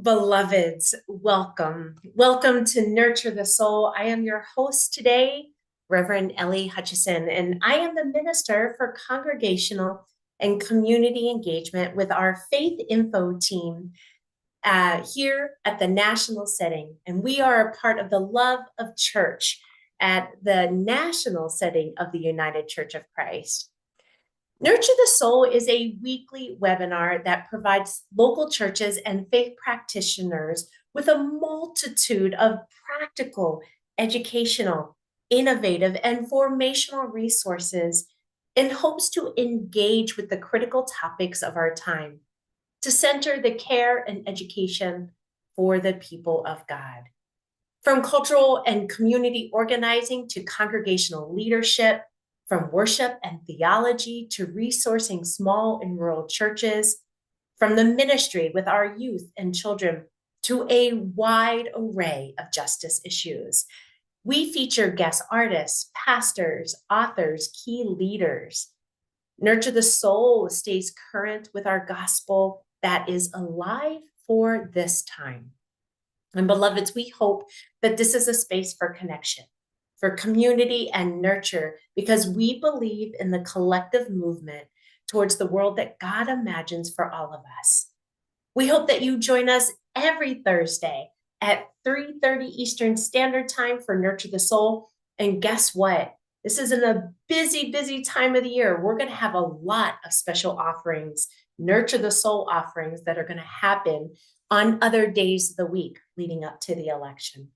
Beloveds, welcome. Welcome to Nurture the Soul. I am your host today, Reverend Ellie Hutchison, and I am the Minister for Congregational and Community Engagement with our Faith Info team here at the national setting. And we are a part of the Love of Church at the national setting of the United Church of Christ. Nurture the Soul is a weekly webinar that provides local churches and faith practitioners with a multitude of practical, educational, innovative, and formational resources in hopes to engage with the critical topics of our time, to center the care and education for the people of God. From cultural and community organizing to congregational leadership, from worship and theology to resourcing small and rural churches, from the ministry with our youth and children to a wide array of justice issues. We feature guest artists, pastors, authors, key leaders. Nurture the Soul stays current with our gospel that is alive for this time. And beloveds, we hope that this is a space for connection, for community and nurture, because we believe in the collective movement towards the world that God imagines for all of us. We hope that you join us every Thursday at 3:30 Eastern Standard Time for Nurture the Soul. And guess what? This is in a busy, busy time of the year. We're going to have a lot of special offerings, Nurture the Soul offerings that are going to happen on other days of the week leading up to the election.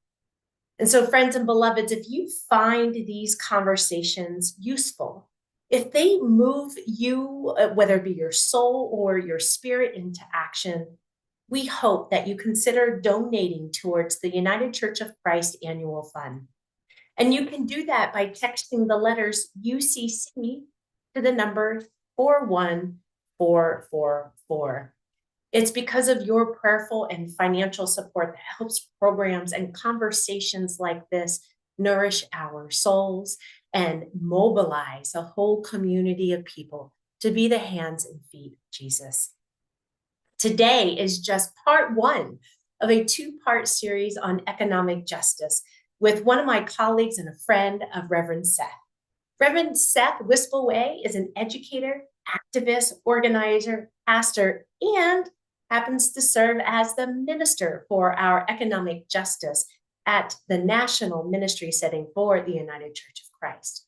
And so, friends and beloveds, if you find these conversations useful, if they move you, whether it be your soul or your spirit, into action, we hope that you consider donating towards the United Church of Christ Annual Fund. And you can do that by texting the letters UCC to the number 41444. It's because of your prayerful and financial support that helps programs and conversations like this nourish our souls and mobilize a whole community of people to be the hands and feet of Jesus. Today is just part one of a two-part series on economic justice with one of my colleagues and a friend of Reverend Seth. Reverend Seth Wispelwey is an educator, activist, organizer, pastor, and happens to serve as the minister for our economic justice at the national ministry setting for the United Church of Christ.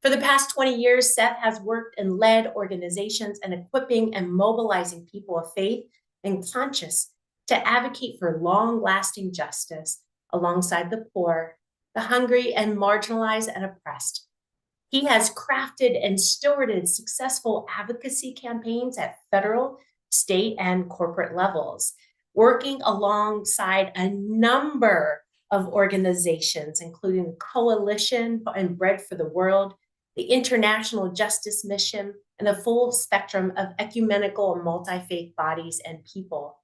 For the past 20 years, Seth has worked and led organizations and equipping and mobilizing people of faith and conscience to advocate for long-lasting justice alongside the poor, the hungry, and marginalized and oppressed. He has crafted and stewarded successful advocacy campaigns at federal, state, and corporate levels, working alongside a number of organizations, including Coalition and Bread for the World, the International Justice Mission, and the full spectrum of ecumenical and multi-faith bodies and people.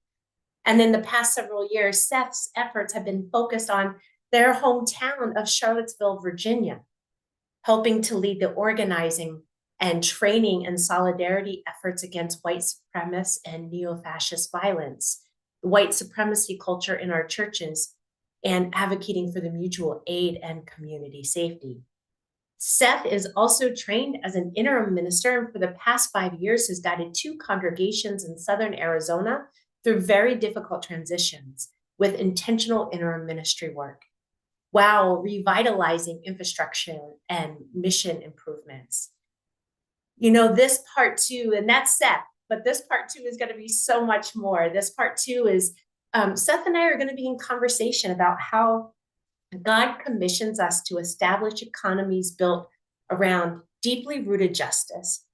And in the past several years, Seth's efforts have been focused on their hometown of Charlottesville, Virginia, helping to lead the organizing and training and solidarity efforts against white supremacist and neo-fascist violence, the white supremacy culture in our churches, and advocating for the mutual aid and community safety. Seth is also trained as an interim minister, and for the past 5 years has guided 2 congregations in Southern Arizona through very difficult transitions with intentional interim ministry work, while revitalizing infrastructure and mission improvements. You know, this part 2, and that's Seth, but this part 2 is going to be so much more. This part 2 is Seth and I are going to be in conversation about how God commissions us to establish economies built around deeply rooted justice,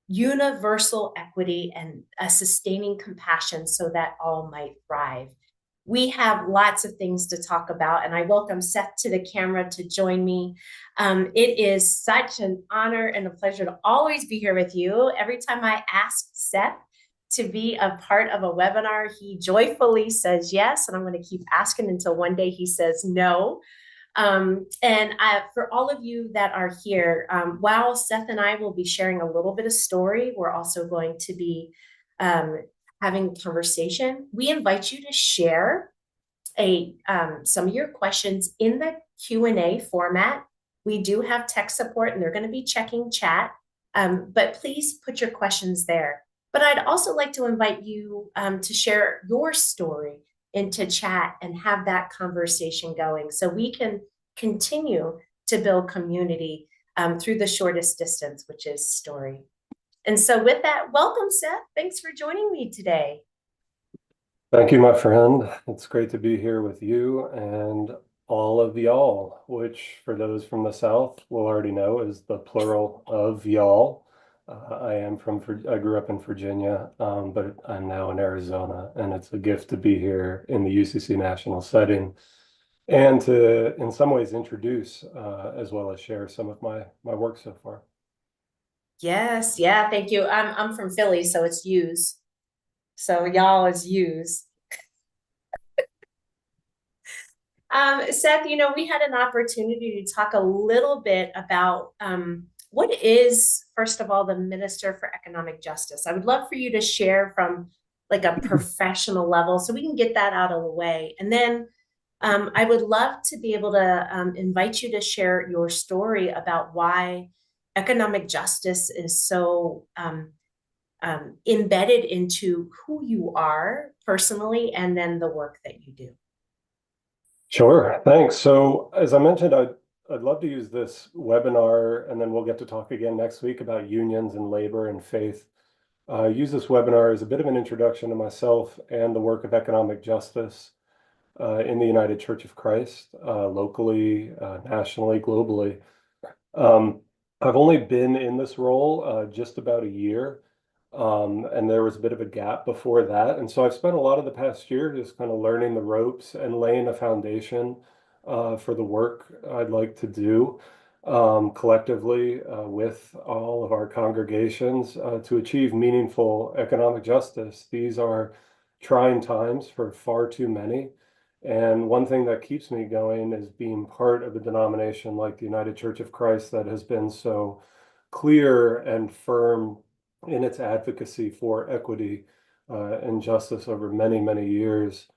universal equity, and a sustaining compassion so that all might thrive. We have lots of things to talk about, and I welcome Seth to the camera to join me. It is such an honor and a pleasure to always be here with you. Every time I ask Seth to be a part of a webinar, he joyfully says yes, and I'm going to keep asking until one day he says no. For all of you that are here, while Seth and I will be sharing a little bit of story, we're also going to be having conversation, we invite you to share some of your questions in the Q&A format. We do have tech support and they're going to be checking chat, but please put your questions there. But I'd also like to invite you to share your story into chat and have that conversation going so we can continue to build community through the shortest distance, which is story. And so with that, welcome, Seth. Thanks for joining me today. Thank you, my friend. It's great to be here with you and all of y'all, which for those from the South will already know is the plural of y'all. I grew up in Virginia, but I'm now in Arizona, and it's a gift to be here in the UCC national setting and to, in some ways, introduce as well as share some of my work so far. Yes, yeah, thank you. I'm from Philly, so it's yous. So y'all is yous. Seth, we had an opportunity to talk a little bit about what is, first of all, the Minister for Economic Justice. I would love for you to share from like a professional level so we can get that out of the way. And then I would love to be able to invite you to share your story about why economic justice is so embedded into who you are personally and then the work that you do. Sure, thanks. So as I mentioned, I'd love to use this webinar, and then we'll get to talk again next week about unions and labor and faith. Use this webinar as a bit of an introduction to myself and the work of economic justice in the United Church of Christ, locally, nationally, globally. I've only been in this role just about a year, and there was a bit of a gap before that. And so I've spent a lot of the past year just kind of learning the ropes and laying a foundation for the work I'd like to do collectively with all of our congregations to achieve meaningful economic justice. These are trying times for far too many. And one thing that keeps me going is being part of a denomination like the United Church of Christ that has been so clear and firm in its advocacy for equity and justice over many, many years.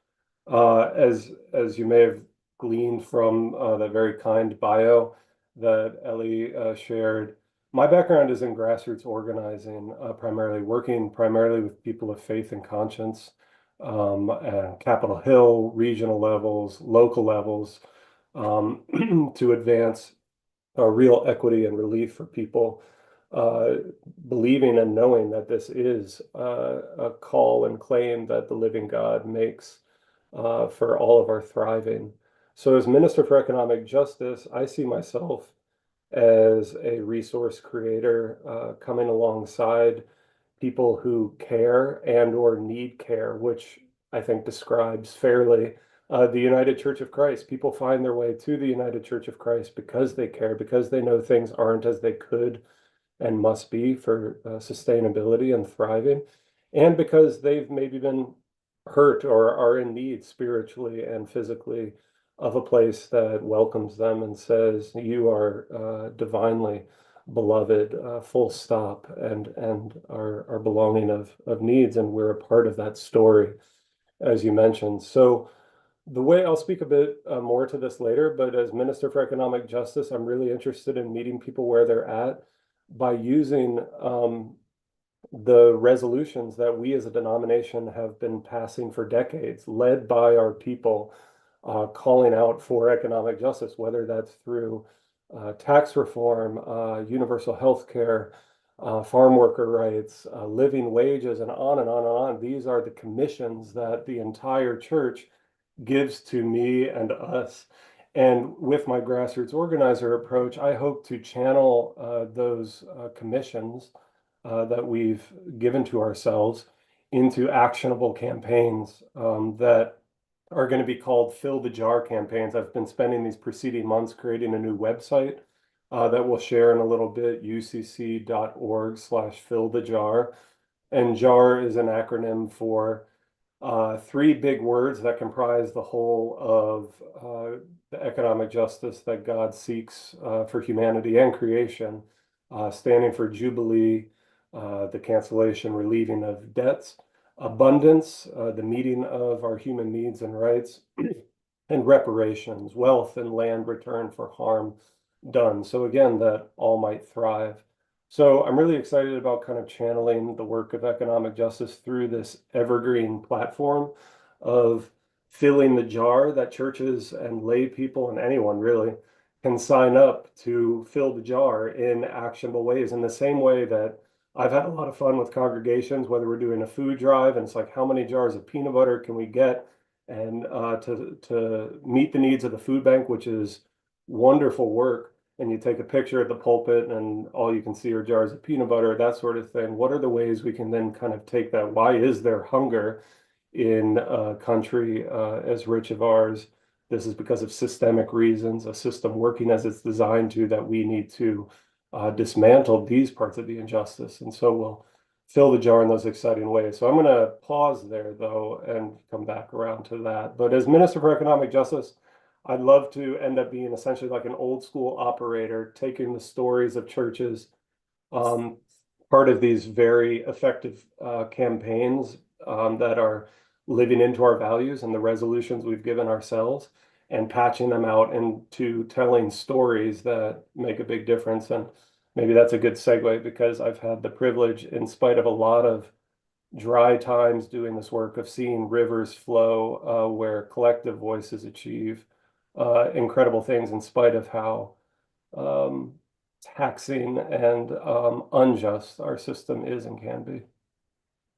As you may have gleaned from that very kind bio that Ellie shared, my background is in grassroots organizing, working primarily with people of faith and conscience, Capitol Hill, regional levels, local levels, to advance real equity and relief for people, believing and knowing that this is a call and claim that the living God makes for all of our thriving. So as Minister for Economic Justice, I see myself as a resource creator coming alongside people who care and or need care, which I think describes fairly the United Church of Christ. People find their way to the United Church of Christ because they care, because they know things aren't as they could and must be for sustainability and thriving, and because they've maybe been hurt or are in need spiritually and physically of a place that welcomes them and says, you are divinely beloved, full stop, and are belonging of needs, and we're a part of that story, as you mentioned. So the way I'll speak a bit more to this later, but as Minister for Economic Justice, I'm really interested in meeting people where they're at by using the resolutions that we as a denomination have been passing for decades, led by our people, calling out for economic justice, whether that's through tax reform, universal health care, farm worker rights, living wages, and on and on and on. These are the commissions that the entire church gives to me and us. And with my grassroots organizer approach, I hope to channel those commissions that we've given to ourselves into actionable campaigns that are going to be called Fill the Jar campaigns. I've been spending these preceding months creating a new website that we'll share in a little bit, ucc.org/fillthejar. And JAR is an acronym for three big words that comprise the whole of the economic justice that God seeks for humanity and creation, standing for Jubilee, the cancellation, relieving of debts, abundance, the meeting of our human needs and rights, and reparations, wealth and land return for harm done. So again, that all might thrive. So I'm really excited about kind of channeling the work of economic justice through this evergreen platform of filling the jar that churches and lay people and anyone really can sign up to fill the jar in actionable ways, in the same way that I've had a lot of fun with congregations, whether we're doing a food drive and it's like, how many jars of peanut butter can we get? And to meet the needs of the food bank, which is wonderful work. And you take a picture at the pulpit and all you can see are jars of peanut butter, that sort of thing. What are the ways we can then kind of take that? Why is there hunger in a country as rich of ours? This is because of systemic reasons, a system working as it's designed to, that we need to dismantle these parts of the injustice. And so we'll fill the jar in those exciting ways. So I'm going to pause there, though, and come back around to that. But as Minister for Economic Justice, I'd love to end up being essentially like an old school operator, taking the stories of churches, um, part of these very effective campaigns that are living into our values and the resolutions we've given ourselves, and patching them out into telling stories that make a big difference. And maybe that's a good segue, because I've had the privilege, in spite of a lot of dry times doing this work, of seeing rivers flow where collective voices achieve incredible things, in spite of how um, taxing and unjust our system is and can be.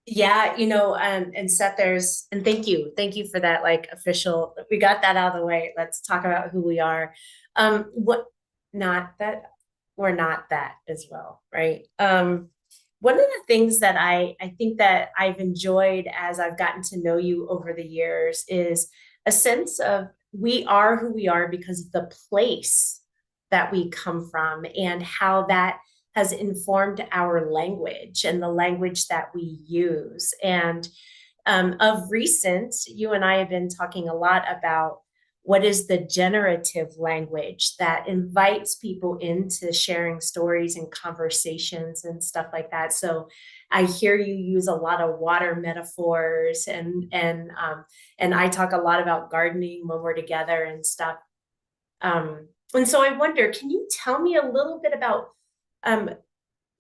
Yeah, and Seth, and thank you for that, like, official, we got that out of the way. Let's talk about who we are. What, not that we're not that as well, right? One of the things that I think that I've enjoyed as I've gotten to know you over the years is a sense of we are who we are because of the place that we come from and how that has informed our language and the language that we use. And of recent, you and I have been talking a lot about what is the generative language that invites people into sharing stories and conversations and stuff like that. So I hear you use a lot of water metaphors, and I talk a lot about gardening when we're together and stuff. And so I wonder, can you tell me a little bit about um,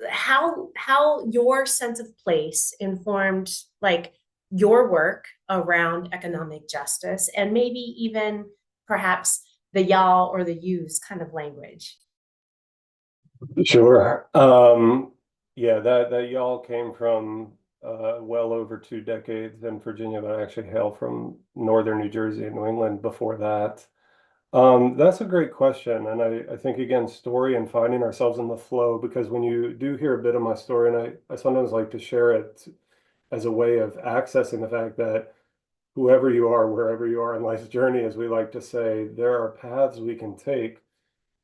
how your sense of place informed, like, your work around economic justice, and maybe even perhaps the y'all or the yous kind of language? Sure. Yeah, that y'all came from well over 2 decades in Virginia, but I actually hail from northern New Jersey and New England before that. That's a great question. And I think, again, story and finding ourselves in the flow, because when you do hear a bit of my story, and I sometimes like to share it as a way of accessing the fact that whoever you are, wherever you are in life's journey, as we like to say, there are paths we can take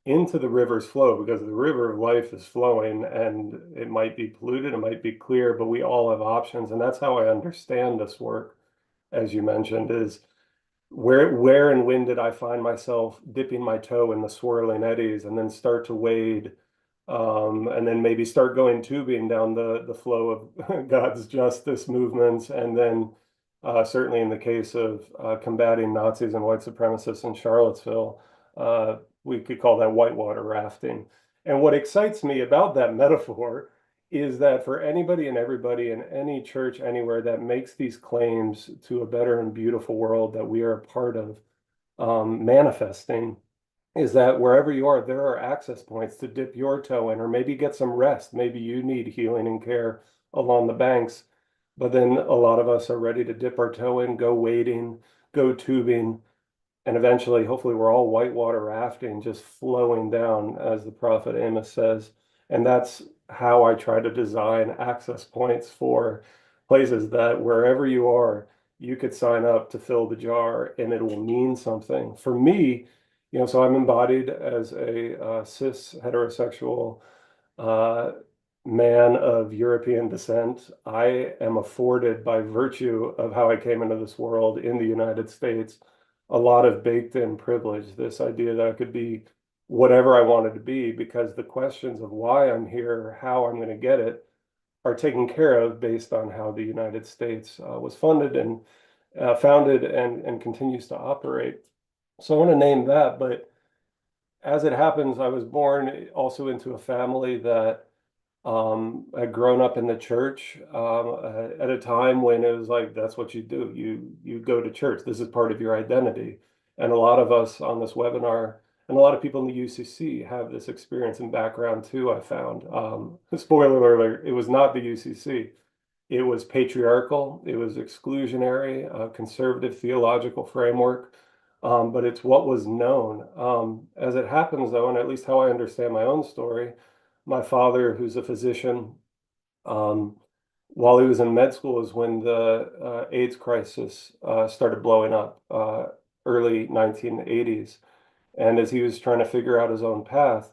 into the river's flow, because the river of life is flowing, and it might be polluted, it might be clear, but we all have options. And that's how I understand this work, as you mentioned, is where and when did I find myself dipping my toe in the swirling eddies, and then start to wade, and then maybe start going tubing down the flow of God's justice movements, and then certainly in the case of combating Nazis and white supremacists in Charlottesville, we could call that whitewater rafting. And what excites me about that metaphor is that for anybody and everybody in any church anywhere that makes these claims to a better and beautiful world that we are a part of manifesting, is that wherever you are, there are access points to dip your toe in, or maybe get some rest. Maybe you need healing and care along the banks, but then a lot of us are ready to dip our toe in, go wading, go tubing, and eventually, hopefully, we're all whitewater rafting, just flowing down, as the prophet Amos says. And that's how I try to design access points for places that wherever you are, you could sign up to fill the jar, and it will mean something. For me, so I'm embodied as a cis heterosexual uh, man of European descent. I am afforded, by virtue of how I came into this world in the United States, a lot of baked in privilege. This idea that I could be whatever I wanted to be, because the questions of why I'm here, how I'm going to get it, are taken care of based on how the United States was funded and founded and continues to operate. So I want to name that, but as it happens, I was born also into a family that had grown up in the church at a time when it was like that's what you do. You go to church. This is part of your identity. And a lot of us on this webinar and a lot of people in the UCC have this experience and background too, I found. Spoiler alert, it was not the UCC. It was patriarchal, it was exclusionary, conservative theological framework, but it's what was known. As it happens, though, and at least how I understand my own story, my father, who's a physician, um, while he was in med school, is when the AIDS crisis started blowing up, early 1980s. And as he was trying to figure out his own path,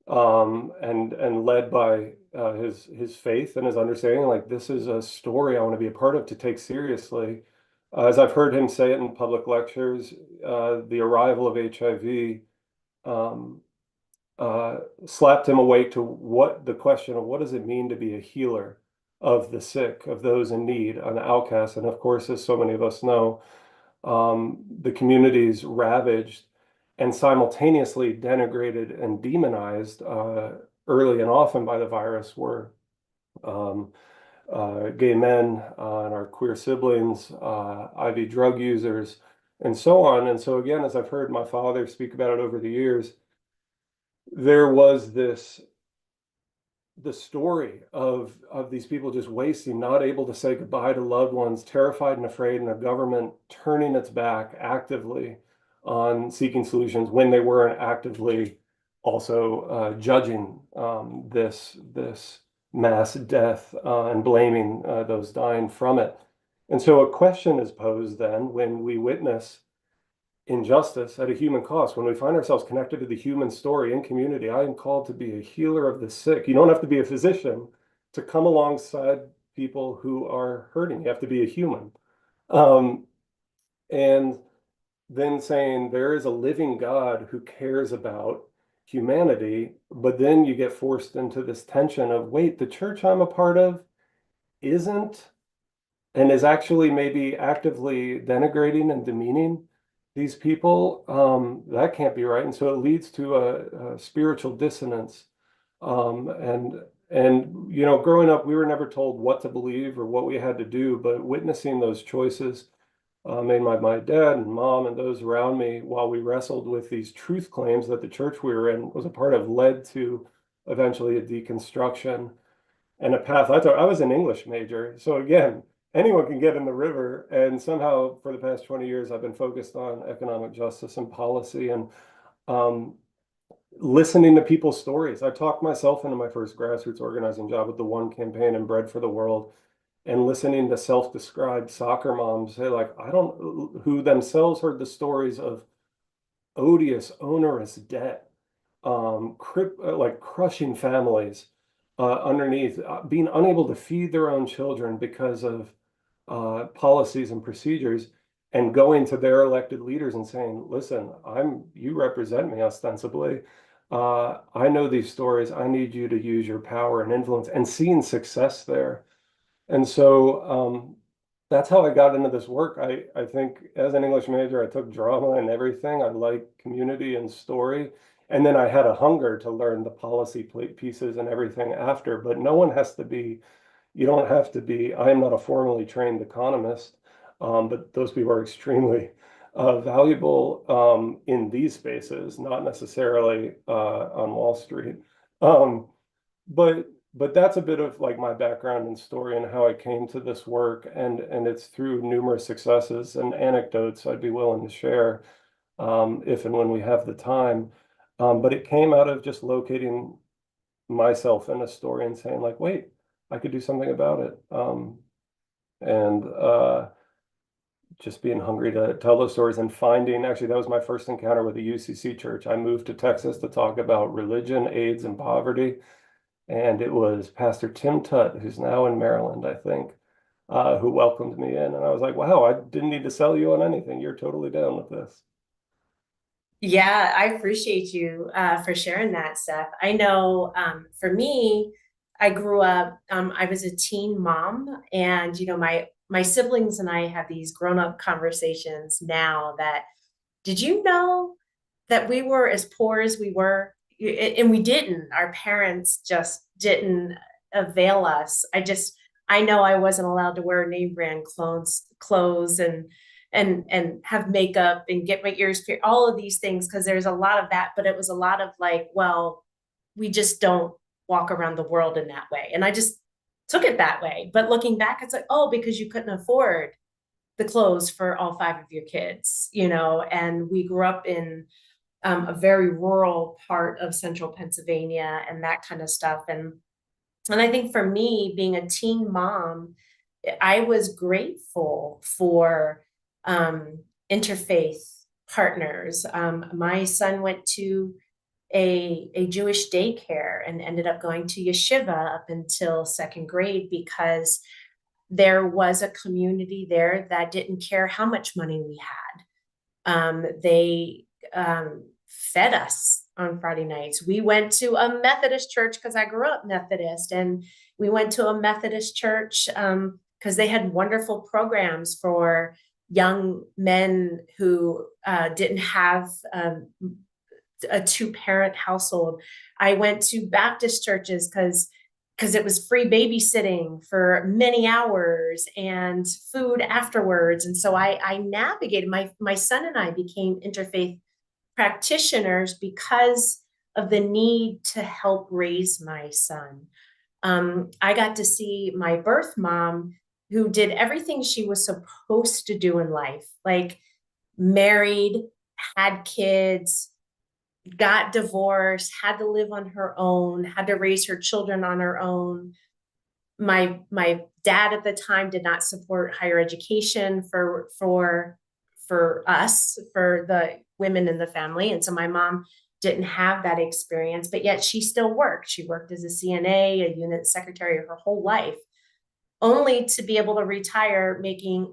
and led by his faith and his understanding, like this is a story I want to be a part of to take seriously. As I've heard him say it in public lectures, the arrival of HIV um, slapped him awake to what the question of what does it mean to be a healer of the sick, of those in need, an outcast. And of course, as so many of us know, the communities ravaged and simultaneously denigrated and demonized early and often by the virus were um, gay men and our queer siblings, IV drug users, and so on. And so again, as I've heard my father speak about it over the years, there was the story of these people just wasting, not able to say goodbye to loved ones, terrified and afraid, and a government turning its back actively on seeking solutions when they weren't actively also judging this mass death and blaming those dying from it. And so a question is posed then when we witness injustice at a human cost. When we find ourselves connected to the human story in community, I am called to be a healer of the sick. You don't have to be a physician to come alongside people who are hurting. You have to be a human. Um, and then saying there is a living God who cares about humanity, but then you get forced into this tension of, wait, the church I'm a part of isn't and is actually maybe actively denigrating and demeaning these people, that can't be right. And so it leads to a spiritual dissonance. And you know, growing up, we were never told what to believe or what we had to do, but witnessing those choices made by my dad and mom and those around me while we wrestled with these truth claims that the church we were in was a part of led to eventually a deconstruction and a path. I thought I was an English major. So again, anyone can get in the river. And somehow for the past 20 years, I've been focused on economic justice and policy and um, listening to people's stories. I talked myself into my first grassroots organizing job with the One Campaign and Bread for the World and listening to self-described soccer moms say like, I don't, who themselves heard the stories of odious, onerous debt, like crushing families underneath, being unable to feed their own children because of policies and procedures, and going to their elected leaders and saying, "Listen, you represent me ostensibly. I know these stories. I need you to use your power and influence," and seeing success there. And so that's how I got into this work. I think as an English major, I took drama and everything. I like community and story. And then I had a hunger to learn the policy pieces and everything after. But no one has to be, you don't have to be, I am not a formally trained economist, but those people are extremely valuable in these spaces, not necessarily on Wall Street. Um, but that's a bit of like my background and story and how I came to this work, and it's through numerous successes and anecdotes I'd be willing to share if and when we have the time. But it came out of just locating myself in a story and saying like, wait, I could do something about it. And just being hungry to tell those stories and finding, actually, that was my first encounter with the UCC church. I moved to Texas to talk about religion, AIDS, and poverty. And it was Pastor Tim Tutt, who's now in Maryland, I think, who welcomed me in. And I was like, wow, I didn't need to sell you on anything. You're totally down with this. Yeah, I appreciate you for sharing that, Seth. I know for me, I grew up, I was a teen mom, and my siblings and I have these grown-up conversations now that, did you know that we were as poor as we were? And we didn't. Our parents just didn't avail us. I know I wasn't allowed to wear name brand clothes and have makeup and get my ears pierced, all of these things, because there's a lot of that, but it was a lot of like, well, we just don't walk around the world in that way. And I just took it that way. But looking back, it's like, oh, because you couldn't afford the clothes for all five of your kids, and we grew up in a very rural part of central Pennsylvania and that kind of stuff. And I think for me, being a teen mom, I was grateful for interfaith partners. My son went to a Jewish daycare and ended up going to yeshiva up until second grade, because there was a community there that didn't care how much money we had. They fed us on Friday nights. We went to a Methodist church because I grew up Methodist, and we went to a Methodist church because they had wonderful programs for young men who didn't have a two-parent household. I went to Baptist churches because it was free babysitting for many hours and food afterwards. And so I navigated, my son and I became interfaith practitioners because of the need to help raise my son. I got to see my birth mom, who did everything she was supposed to do in life, like married, had kids, got divorced, had to live on her own, had to raise her children on her own. My dad at the time did not support higher education for us, for the women in the family. And so my mom didn't have that experience, but yet she still worked. She worked as a CNA, a unit secretary her whole life, only to be able to retire making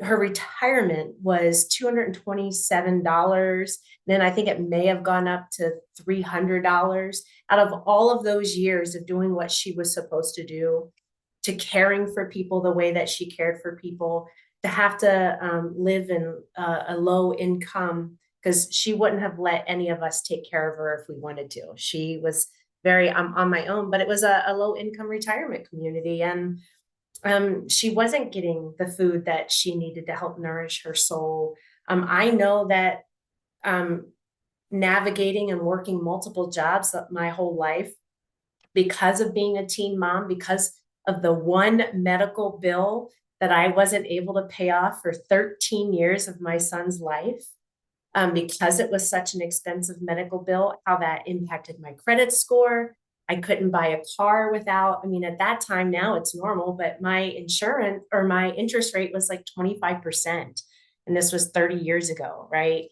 her retirement was $227. Then I think it may have gone up to $300 out of all of those years of doing what she was supposed to do, to caring for people the way that she cared for people, to have to live in a low income, because she wouldn't have let any of us take care of her if we wanted to. She was very on my own, but it was a low income retirement community. And she wasn't getting the food that she needed to help nourish her soul. I know that navigating and working multiple jobs my whole life, because of being a teen mom, because of the one medical bill that I wasn't able to pay off for 13 years of my son's life, because it was such an expensive medical bill, how that impacted my credit score. I couldn't buy a car without, at that time, now it's normal, but my insurance or my interest rate was like 25%. And this was 30 years ago, right?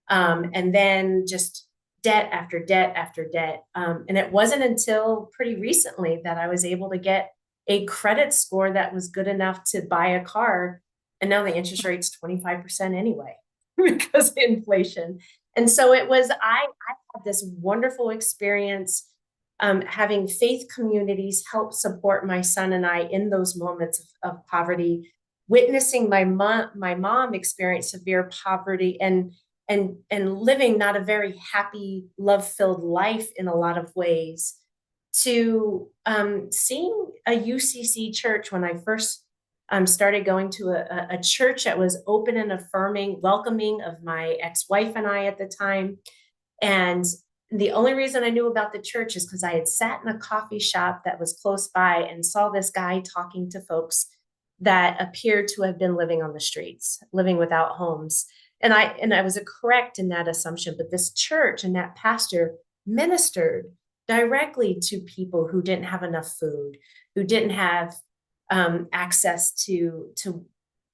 And then just debt after debt after debt. And it wasn't until pretty recently that I was able to get a credit score that was good enough to buy a car. And now the interest rate's 25% anyway, because of inflation. And so I had this wonderful experience having faith communities help support my son and I in those moments of poverty, witnessing my mom experience severe poverty and living not a very happy, love-filled life in a lot of ways, to seeing a UCC church when I first started going to a church that was open and affirming, welcoming of my ex-wife and I at the time. And the only reason I knew about the church is because I had sat in a coffee shop that was close by and saw this guy talking to folks that appeared to have been living on the streets, living without homes. And I was correct in that assumption, but this church and that pastor ministered directly to people who didn't have enough food, who didn't have access to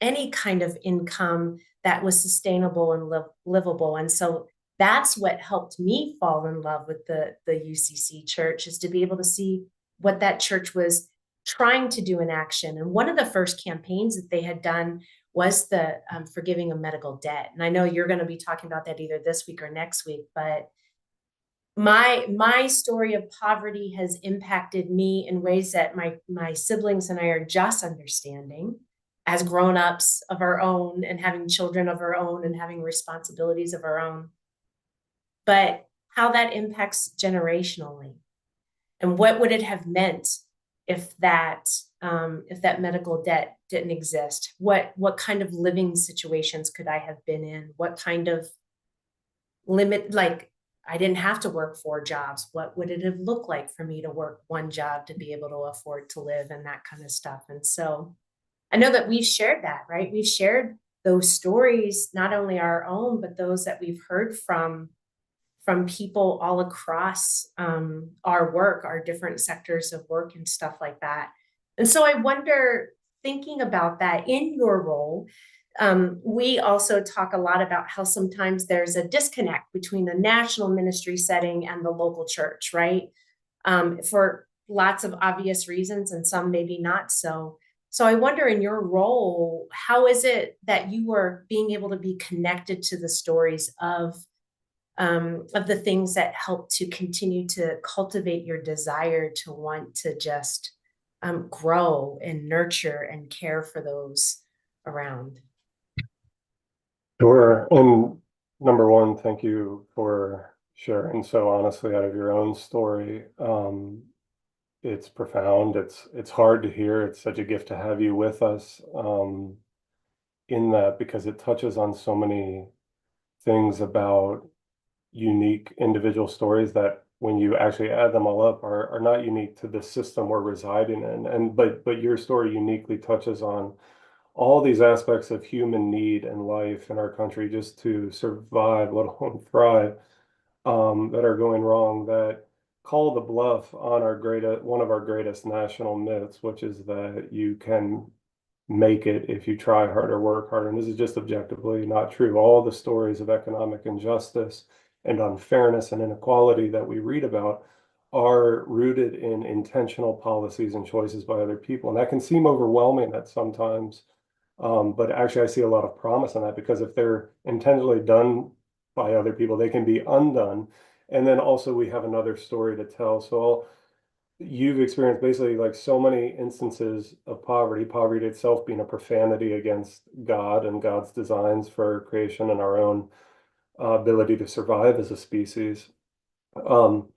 any kind of income that was sustainable and livable. And so that's what helped me fall in love with the UCC church, is to be able to see what that church was trying to do in action. And one of the first campaigns that they had done was the forgiving of medical debt. And I know you're going to be talking about that either this week or next week, but my story of poverty has impacted me in ways that my siblings and I are just understanding as grown-ups of our own and having children of our own and having responsibilities of our own. But how that impacts generationally, and what would it have meant if that medical debt didn't exist? What kind of living situations could I have been in? What kind of limit, like, I didn't have to work 4 jobs. What would it have looked like for me to work 1 job to be able to afford to live and that kind of stuff? And so I know that we've shared that, right? We've shared those stories, not only our own, but those that we've heard from people all across our work, our different sectors of work and stuff like that. And so I wonder, thinking about that in your role, we also talk a lot about how sometimes there's a disconnect between the national ministry setting and the local church, right? For lots of obvious reasons, and some maybe not so. So I wonder, in your role, how is it that you are being able to be connected to the stories of the things that help to continue to cultivate your desire to want to just grow and nurture and care for those around? Sure. And number one, thank you for sharing so honestly out of your own story. It's profound. It's hard to hear. It's such a gift to have you with us in that, because it touches on so many things about unique individual stories that, when you actually add them all up, are not unique to the system we're residing in. And but your story uniquely touches on all these aspects of human need and life in our country just to survive, let alone thrive, that are going wrong, that call the bluff on one of our greatest national myths, which is that you can make it if you try harder, work harder. And this is just objectively not true. All the stories of economic injustice and unfairness and inequality that we read about are rooted in intentional policies and choices by other people. And that can seem overwhelming at sometimes, but actually I see a lot of promise in that, because if they're intentionally done by other people, they can be undone. And then also we have another story to tell. So you've experienced basically like so many instances of poverty itself being a profanity against God and God's designs for creation and our own ability to survive as a species. Um,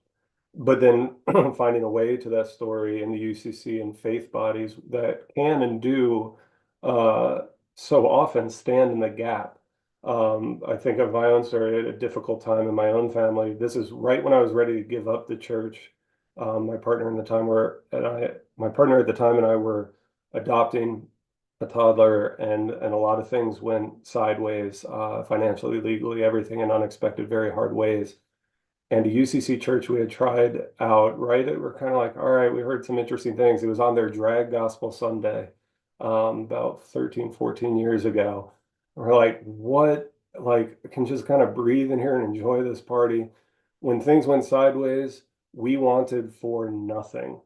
but then finding a way to that story in the UCC and faith bodies that can and do uh, so often stand in the gap. I think of my own story at a difficult time in my own family. This is right when I was ready to give up the church. My partner at the time and I were adopting a toddler, and a lot of things went sideways, financially, legally, everything in unexpected, very hard ways. And a UCC church we had tried out, right? We're kind of like, all right, we heard some interesting things. It was on their Drag Gospel Sunday, about 13, 14 years ago. We're like, what? Like, I can just kind of breathe in here and enjoy this party. When things went sideways, we wanted for nothing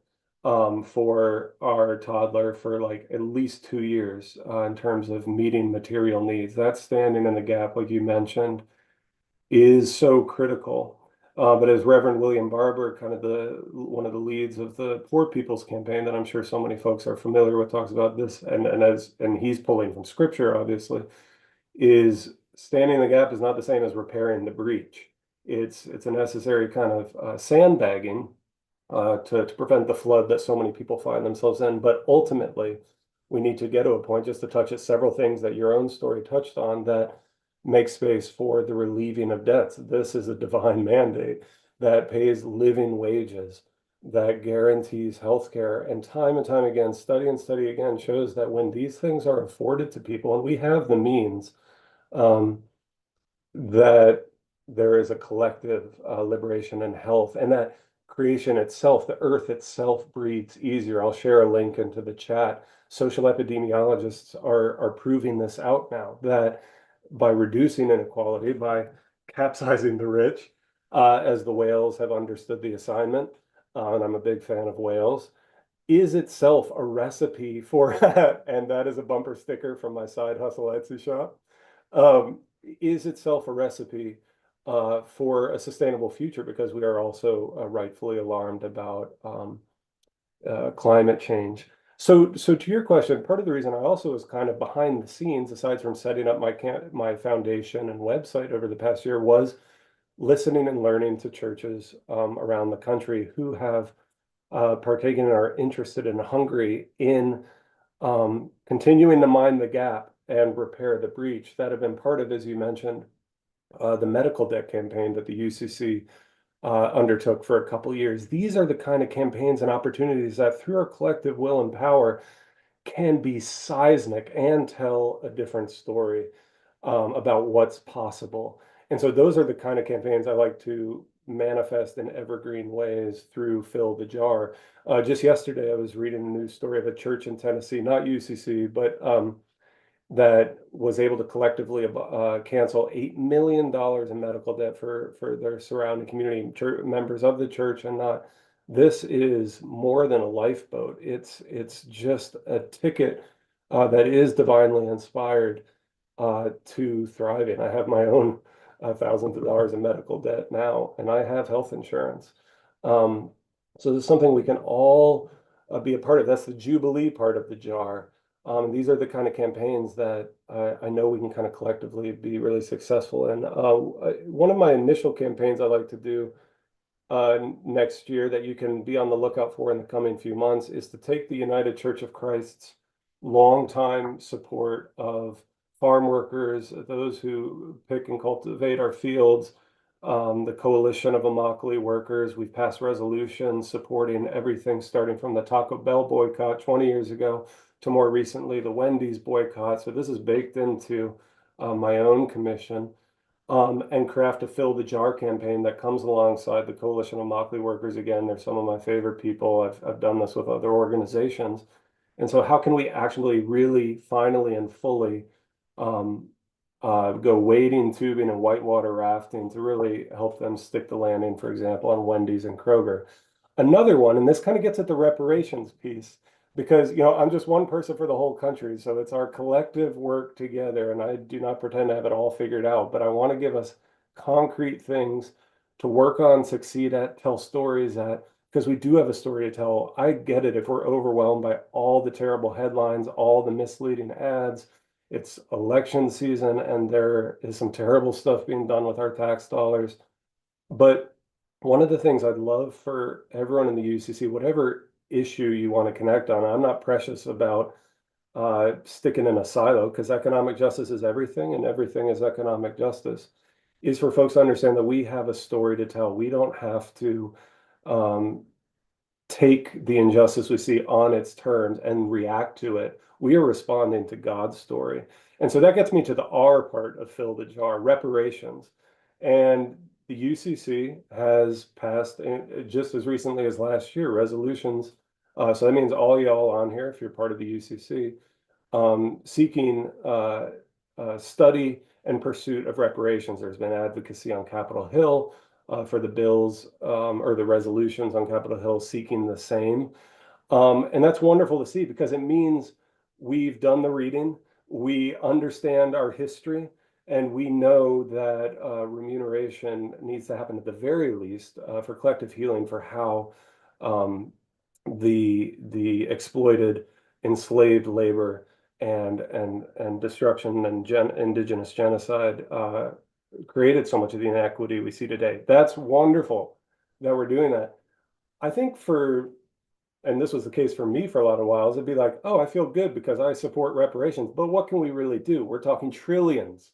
for our toddler for like at least 2 years in terms of meeting material needs. That's standing in the gap, like you mentioned, is so critical. But as Reverend William Barber, kind of one of the leads of the Poor People's Campaign that I'm sure so many folks are familiar with, talks about this, and he's pulling from scripture, obviously, is standing in the gap is not the same as repairing the breach. It's a necessary kind of sandbagging to prevent the flood that so many people find themselves in. But ultimately, we need to get to a point, just to touch at several things that your own story touched on, that make space for the relieving of debts. This is a divine mandate that pays living wages, that guarantees healthcare. And time again, study and study again shows that when these things are afforded to people, and we have the means, um, that there is a collective liberation and health, and that creation itself, the earth itself, breathes easier. I'll share a link into the chat. Social epidemiologists are proving this out now, that by reducing inequality, by capsizing the rich, as the whales have understood the assignment, and I'm a big fan of whales, is itself a recipe for, and that is a bumper sticker from my side hustle Etsy shop, is itself a recipe for a sustainable future, because we are also rightfully alarmed about climate change. So to your question, part of the reason I also was kind of behind the scenes, aside from setting up my foundation and website over the past year, was listening and learning to churches around the country who have partaken and are interested and hungry in continuing to mind the gap and repair the breach that have been part of, as you mentioned, the medical debt campaign that the UCC undertook for a couple years. These are the kind of campaigns and opportunities that, through our collective will and power, can be seismic and tell a different story about what's possible. And so those are the kind of campaigns I like to manifest in evergreen ways through Fill the Jar. Just yesterday, I was reading a news story of a church in Tennessee, not UCC, but that was able to collectively cancel $8 million in medical debt for their surrounding community, members of the church and not. This is more than a lifeboat. It's just a ticket that is divinely inspired to thriving. I have my own thousands of dollars in medical debt now, and I have health insurance. So there's something we can all be a part of. That's the Jubilee part of the jar. These are the kind of campaigns that I know we can kind of collectively be really successful in. One of my initial campaigns I like to do next year that you can be on the lookout for in the coming few months is to take the United Church of Christ's longtime support of farm workers, those who pick and cultivate our fields, the Coalition of Immokalee Workers. We've passed resolutions supporting everything starting from the Taco Bell boycott 20 years ago to more recently the Wendy's boycott. So this is baked into my own commission. And craft a Fill the Jar campaign that comes alongside the Coalition of Immokalee Workers. Again, they're some of my favorite people. I've done this with other organizations. And so how can we actually really finally and fully go wading, tubing, and whitewater rafting to really help them stick the landing, for example, on Wendy's and Kroger. Another one, and this kind of gets at the reparations piece, because I'm just one person for the whole country, so it's our collective work together, and I do not pretend to have it all figured out, but I want to give us concrete things to work on, succeed at, tell stories at, because we do have a story to tell. I get it if we're overwhelmed by all the terrible headlines, all the misleading ads. It's election season, and there is some terrible stuff being done with our tax dollars. But one of the things I'd love for everyone in the UCC, whatever issue you want to connect on, I'm not precious about sticking in a silo, because economic justice is everything and everything is economic justice, is for folks to understand that we have a story to tell. We don't have to take the injustice we see on its terms and react to it. We are responding to God's story. And so that gets me to the R part of Fill the Jar, reparations. And the UCC has passed, just as recently as last year, resolutions. So that means all y'all on here, if you're part of the UCC, seeking study and pursuit of reparations. There's been advocacy on Capitol Hill for the bills or the resolutions on Capitol Hill seeking the same. And that's wonderful to see, because it means we've done the reading, we understand our history, and we know that remuneration needs to happen at the very least for collective healing for how the exploited, enslaved labor and destruction and indigenous genocide created so much of the inequity we see today. That's wonderful that we're doing that. I think and this was the case for me for a lot of whiles, it'd be like, oh, I feel good because I support reparations, but what can we really do? We're talking trillions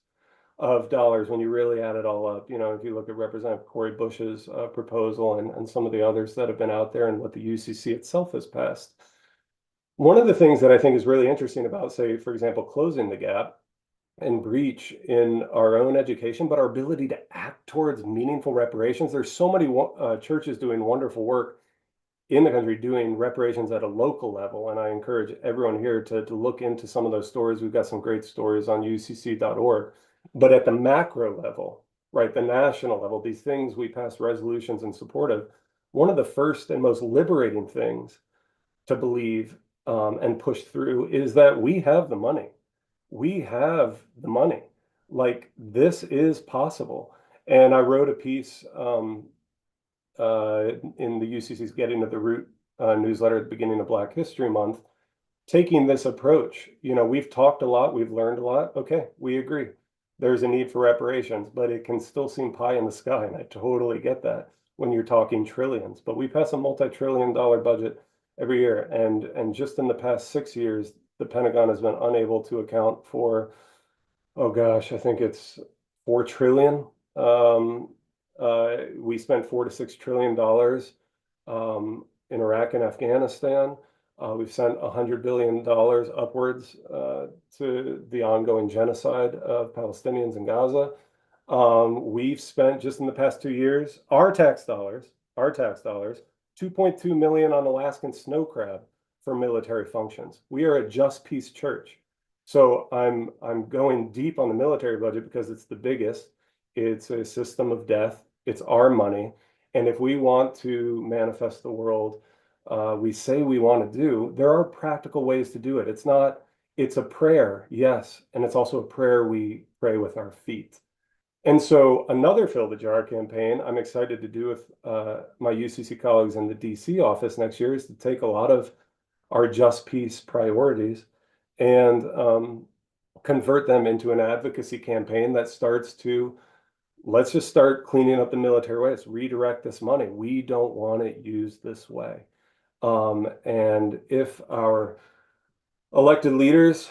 of dollars when you really add it all up. If you look at Representative Cori Bush's proposal and some of the others that have been out there and what the UCC itself has passed. One of the things that I think is really interesting about, say, for example, closing the gap and breach in our own education, but our ability to act towards meaningful reparations. There's so many churches doing wonderful work in the country doing reparations at a local level. And I encourage everyone here to look into some of those stories. We've got some great stories on ucc.org. But at the macro level, right, the national level, these things we pass resolutions in support of, one of the first and most liberating things to believe and push through is that we have the money. We have the money. Like, this is possible. And I wrote a piece in the UCC's Getting to the Root newsletter at the beginning of Black History Month, taking this approach. We've talked a lot, we've learned a lot. Okay, we agree. There's a need for reparations, but it can still seem pie in the sky, and I totally get that when you're talking trillions. But we pass a multi-trillion-dollar budget every year, and just in the past 6 years, the Pentagon has been unable to account for, oh gosh, I think it's 4 trillion. We spent $4 to $6 trillion in Iraq and Afghanistan. We've sent $100 billion upwards to the ongoing genocide of Palestinians in Gaza. We've spent just in the past 2 years, our tax dollars, 2.2 million on Alaskan snow crab for military functions. We are a just peace church. So I'm going deep on the military budget because it's the biggest. It's a system of death. It's our money. And if we want to manifest the world we say we want to do, there are practical ways to do it. It's a prayer, yes. And it's also a prayer we pray with our feet. And so another Fill the Jar campaign I'm excited to do with my UCC colleagues in the DC office next year is to take a lot of our just peace priorities and convert them into an advocacy campaign that starts to, let's just start cleaning up the military waste, redirect this money. We don't want it used this way. And if our elected leaders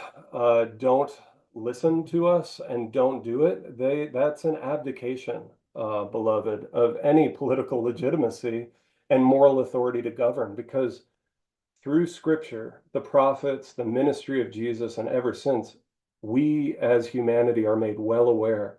don't listen to us and don't do it, that's an abdication, beloved, of any political legitimacy and moral authority to govern, because through scripture, the prophets, the ministry of Jesus, and ever since, we as humanity are made well aware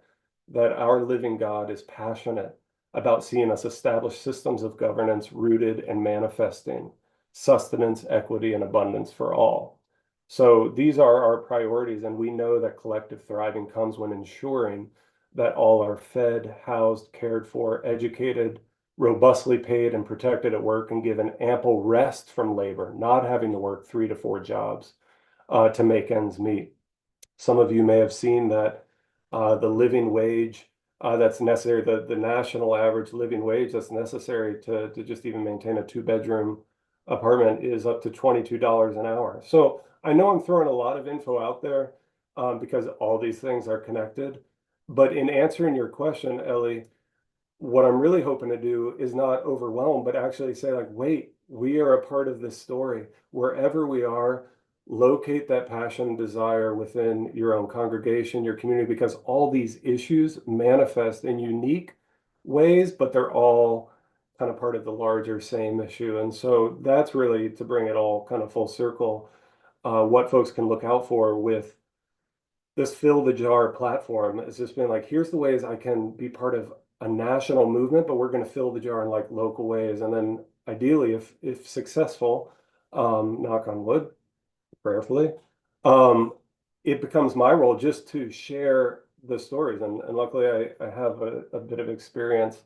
that our living God is passionate about seeing us establish systems of governance rooted and manifesting sustenance, equity, and abundance for all. So these are our priorities, and we know that collective thriving comes when ensuring that all are fed, housed, cared for, educated, robustly paid and protected at work, and given ample rest from labor, not having to work 3 to 4 jobs to make ends meet. Some of you may have seen that the living wage that's necessary, the national average living wage that's necessary to just even maintain a 2-bedroom apartment is up to $22 an hour. So I know I'm throwing a lot of info out there because all these things are connected. But in answering your question, Ellie, what I'm really hoping to do is not overwhelm, but actually say, like, wait, we are a part of this story. Wherever we are, locate that passion and desire within your own congregation, your community, because all these issues manifest in unique ways, but they're all kind of part of the larger same issue. And so that's really, to bring it all kind of full circle, what folks can look out for with this Fill the Jar platform. Has just been like, here's the ways I can be part of a national movement, but we're going to fill the jar in like local ways. And then ideally, if successful, knock on wood, prayerfully, it becomes my role just to share the stories. And luckily, I have a bit of experience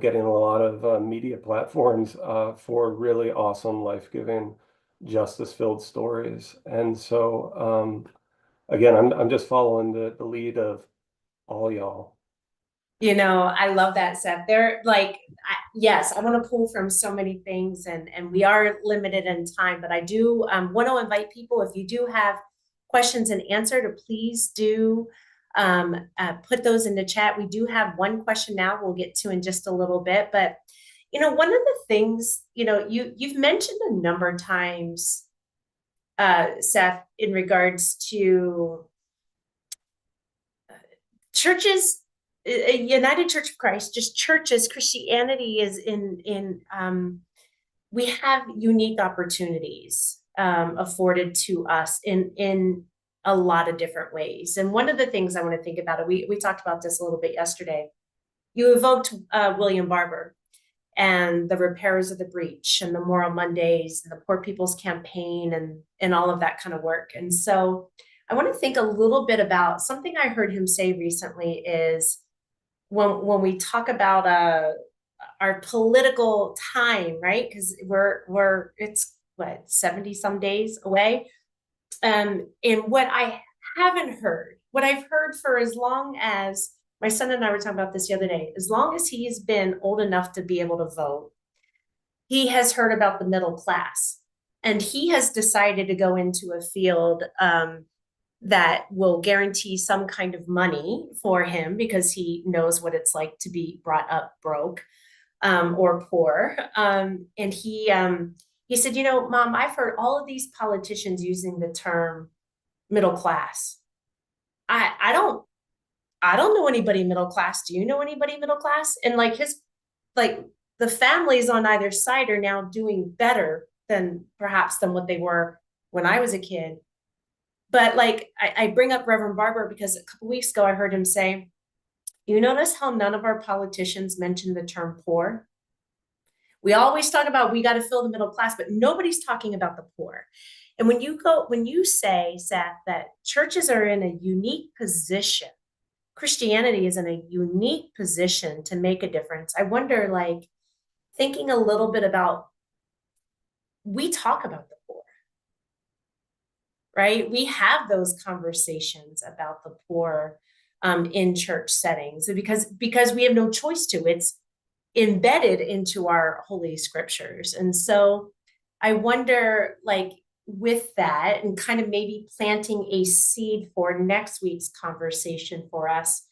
getting a lot of media platforms for really awesome, life-giving, justice-filled stories. And so, again, I'm just following the lead of all y'all. I love that, Seth. They're like, yes, I want to pull from so many things, and we are limited in time, but I do want to invite people, if you do have questions and answer, to please do put those in the chat. We do have one question now we'll get to in just a little bit, but one of the things, you've mentioned a number of times, Seth, in regards to churches, United Church of Christ, just churches, Christianity is we have unique opportunities afforded to us in a lot of different ways. And one of the things I want to think about it, we talked about this a little bit yesterday. You evoked William Barber and the Repairers of the Breach and the Moral Mondays and the Poor People's Campaign and all of that kind of work. And so I want to think a little bit about something I heard him say recently is when we talk about our political time, right? Because it's what, 70 some days away. And what I've heard for as long as my son and I were talking about this the other day. As long as he's been old enough to be able to vote, he has heard about the middle class. And he has decided to go into a field that will guarantee some kind of money for him because he knows what it's like to be brought up broke or poor. And he said, Mom, I've heard all of these politicians using the term middle class. I don't know anybody middle class. Do you know anybody middle class? And like the families on either side are now doing better than perhaps than what they were when I was a kid. But like I bring up Reverend Barber because a couple weeks ago I heard him say, you notice how none of our politicians mention the term poor? We always talk about we got to fill the middle class, but nobody's talking about the poor. And when you say, Seth, that churches are in a unique position, Christianity is in a unique position to make a difference. I wonder, like, thinking a little bit about, we talk about the poor, right? We have those conversations about the poor in church settings because we have no choice to. It's embedded into our holy scriptures. And so I wonder, like, with that and kind of maybe planting a seed for next week's conversation for us,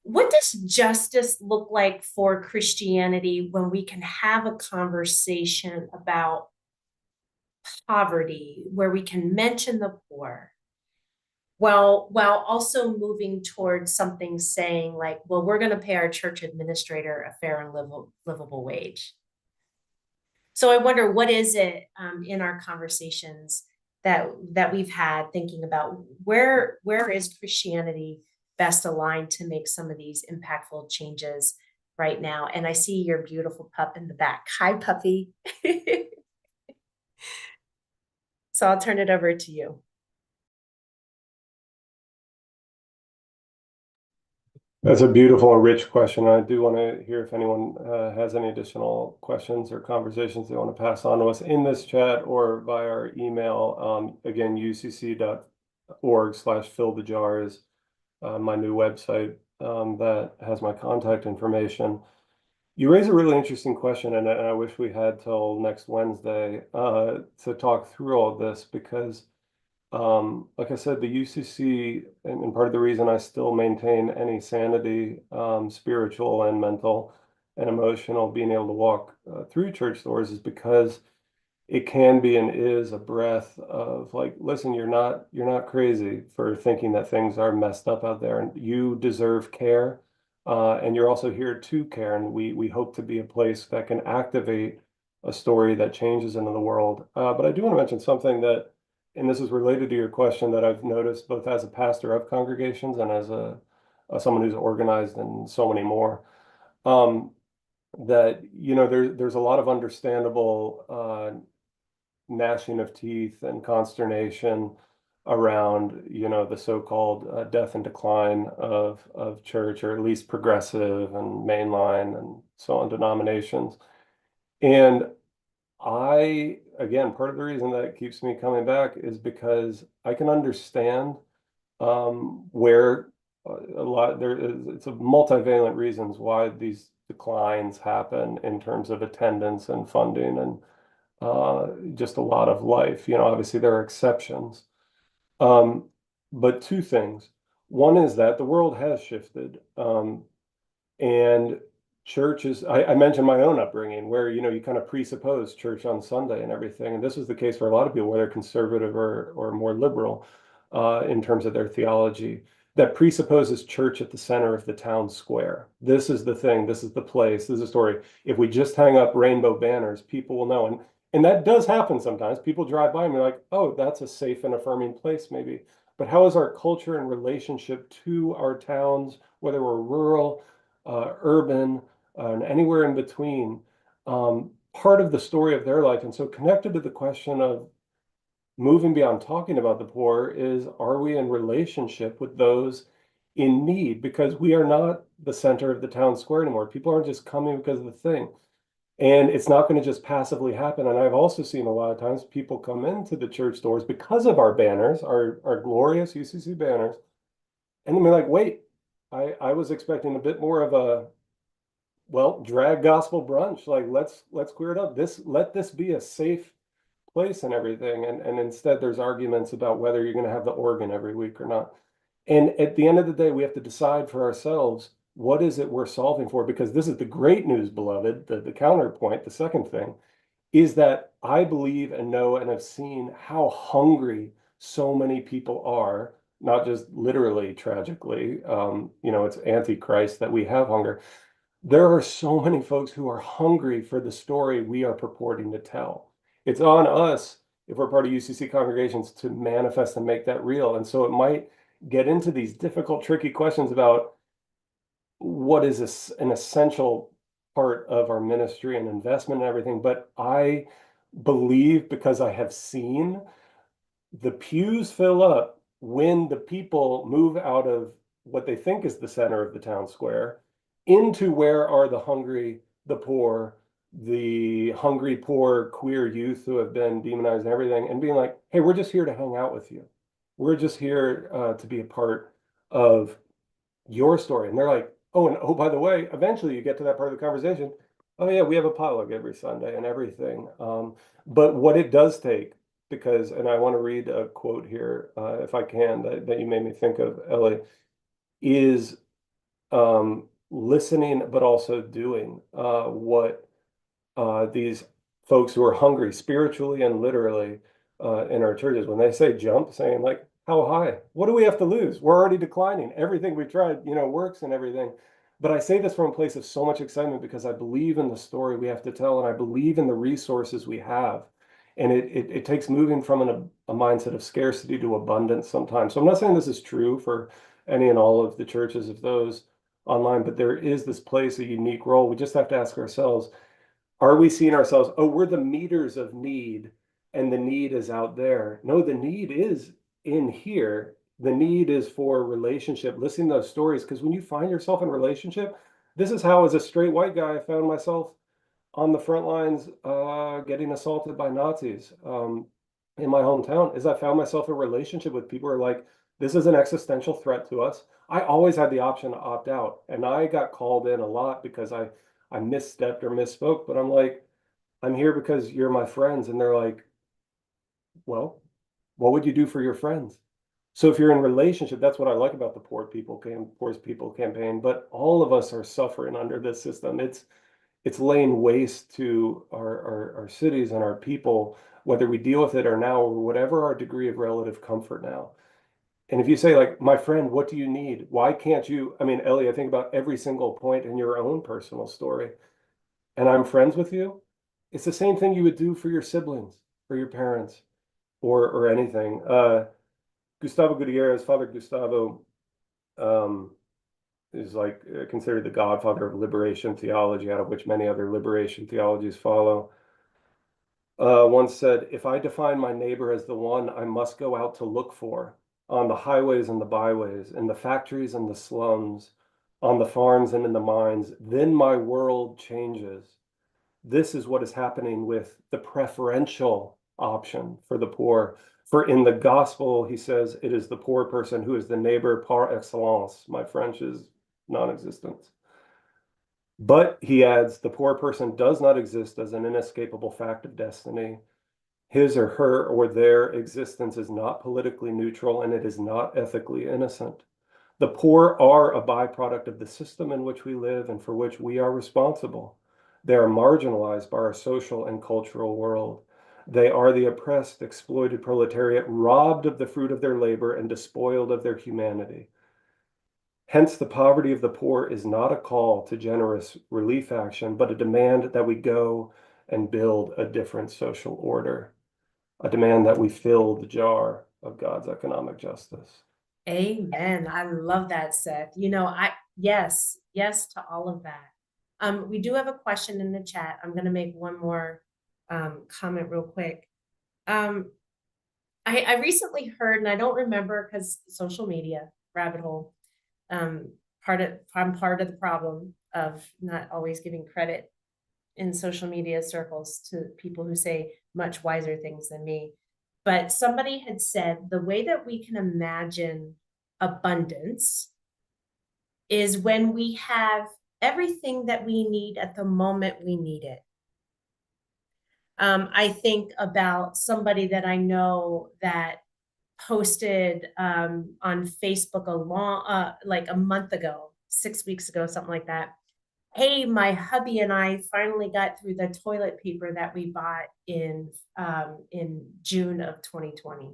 what does justice look like for Christianity when we can have a conversation about poverty, where we can mention the poor, while also moving towards something saying like, well, we're going to pay our church administrator a fair and livable wage. So I wonder, what is it in our conversations that we've had, thinking about where is Christianity best aligned to make some of these impactful changes right now? And I see your beautiful pup in the back. Hi, puppy. So I'll turn it over to you. That's a beautiful and rich question. I do want to hear if anyone has any additional questions or conversations they want to pass on to us in this chat or via our email. Again, ucc.org/fillthejar is my new website that has my contact information. You raise a really interesting question, and I wish we had till next Wednesday to talk through all this because like I said, the UCC, and part of the reason I still maintain any sanity, spiritual and mental and emotional, being able to walk through church doors is because it can be and is a breath of like, listen, you're not crazy for thinking that things are messed up out there, and you deserve care, and you're also here to care, and we hope to be a place that can activate a story that changes into the world. But I do want to mention something that, and this is related to your question, that I've noticed both as a pastor of congregations and as someone who's organized in so many more. That there's a lot of understandable gnashing of teeth and consternation around the so-called death and decline of church, or at least progressive and mainline and so on denominations. And again, part of the reason that keeps me coming back is because I can understand where it's a multivalent reasons why these declines happen in terms of attendance and funding and just a lot of life. Obviously there are exceptions. But two things. One is that the world has shifted. And churches, I mentioned my own upbringing where, you kind of presuppose church on Sunday and everything. And this is the case for a lot of people, whether conservative or more liberal in terms of their theology, that presupposes church at the center of the town square. This is the thing, this is the place, this is the story. If we just hang up rainbow banners, people will know. And that does happen sometimes. People drive by and be like, oh, that's a safe and affirming place, maybe. But how is our culture and relationship to our towns, whether we're rural, urban, and anywhere in between, part of the story of their life? And so connected to the question of moving beyond talking about the poor is, are we in relationship with those in need? Because we are not the center of the town square anymore. People aren't just coming because of the thing. And it's not going to just passively happen. And I've also seen a lot of times people come into the church doors because of our banners, our glorious UCC banners, And then we're like, wait, I was expecting a bit more of a, well, drag gospel brunch. Like, let's queer it up. Let this be a safe place and everything. And instead there's arguments about whether you're going to have the organ every week or not. And at the end of the day, we have to decide for ourselves, what is it we're solving for? Because this is the great news, beloved, the counterpoint, the second thing, is that I believe and know and have seen how hungry so many people are, not just literally, tragically. It's antichrist that we have hunger. There are so many folks who are hungry for the story we are purporting to tell. It's on us, if we're part of UCC congregations, to manifest and make that real. And so it might get into these difficult, tricky questions about what is an essential part of our ministry and investment and everything. But I believe, because I have seen the pews fill up when the people move out of what they think is the center of the town square into where are the hungry, the hungry, poor, queer youth who have been demonized and everything, and being like, hey, we're just here to hang out with you. We're just here to be a part of your story. And they're like, oh, and oh, by the way, eventually you get to that part of the conversation. Oh, yeah, we have a potluck every Sunday and everything. But what it does take, because, and I want to read a quote here, if I can, that you made me think of, Ellie, is listening, but also doing what these folks who are hungry spiritually and literally in our churches, when they say jump, saying like, how high? What do we have to lose? We're already declining. Everything we tried, works and everything. But I say this from a place of so much excitement because I believe in the story we have to tell, and I believe in the resources we have. And it takes moving from a mindset of scarcity to abundance sometimes. So I'm not saying this is true for any and all of the churches of those online, but there is this place, a unique role. We just have to ask ourselves, are we seeing ourselves, oh, we're the meters of need and the need is out there? No, the need is in here. The need is for relationship, listening to those stories. Because when you find yourself in a relationship, this is how, as a straight white guy, I found myself on the front lines getting assaulted by Nazis in my hometown, is I found myself in a relationship with people who are like, this is an existential threat to us. I always had the option to opt out. And I got called in a lot because I misstepped or misspoke, but I'm like, I'm here because you're my friends. And they're like, well, what would you do for your friends? So if you're in relationship, that's what I like about the Poor People campaign. But all of us are suffering under this system. It's laying waste to our cities and our people, whether we deal with it or now, or whatever our degree of relative comfort now. And if you say, like, my friend, what do you need? Why can't you? I mean, Ellie, I think about every single point in your own personal story, and I'm friends with you. It's the same thing you would do for your siblings or your parents or anything. Gustavo Gutierrez, Father Gustavo, um, is like considered the godfather of liberation theology, out of which many other liberation theologies follow. Once said, if I define my neighbor as the one I must go out to look for on the highways and the byways, in the factories and the slums, on the farms and in the mines, then my world changes. This is what is happening with the preferential option for the poor. For in the gospel, he says, it is the poor person who is the neighbor par excellence. My French is non-existent. But he adds, the poor person does not exist as an inescapable fact of destiny. His or her or their existence is not politically neutral and it is not ethically innocent. The poor are a byproduct of the system in which we live and for which we are responsible. They are marginalized by our social and cultural world. They are the oppressed, exploited proletariat, robbed of the fruit of their labor and despoiled of their humanity. Hence, the poverty of the poor is not a call to generous relief action, but a demand that we go and build a different social order, a demand that we fill the jar of God's economic justice. Amen. I love that, Seth. Yes to all of that. We do have a question in the chat. I'm going to make one more comment real quick. I recently heard, and I don't remember because social media rabbit hole. I'm part of the problem of not always giving credit in social media circles to people who say much wiser things than me. But somebody had said the way that we can imagine abundance is when we have everything that we need at the moment we need it. I think about somebody that I know that posted on Facebook like a month ago, 6 weeks ago, something like that. Hey, my hubby and I finally got through the toilet paper that we bought in June of 2020.